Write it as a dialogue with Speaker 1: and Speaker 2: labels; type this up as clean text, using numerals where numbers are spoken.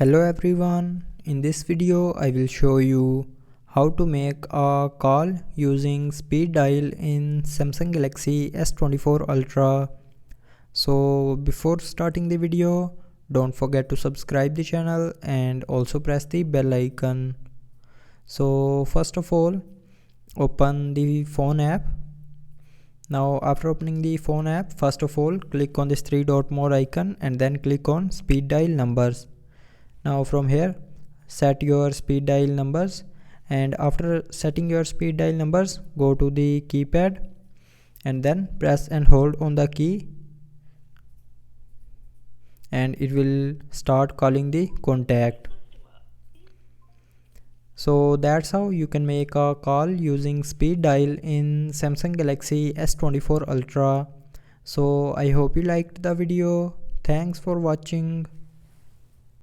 Speaker 1: Hello everyone, in this video I will show you how to make a call using speed dial in Samsung Galaxy S24 Ultra. So before starting the video, don't forget to subscribe the channel and also press the bell icon. So first of all, open the phone app. Now after opening the phone app, first of all click on this three dot more icon and then click on speed dial numbers. Now from here set your speed dial numbers, and after setting your speed dial numbers go to the keypad and then press and hold on the key, and it will start calling the contact. So that's how you can make a call using speed dial in Samsung Galaxy S24 Ultra. So I hope you liked the video. Thanks for watching.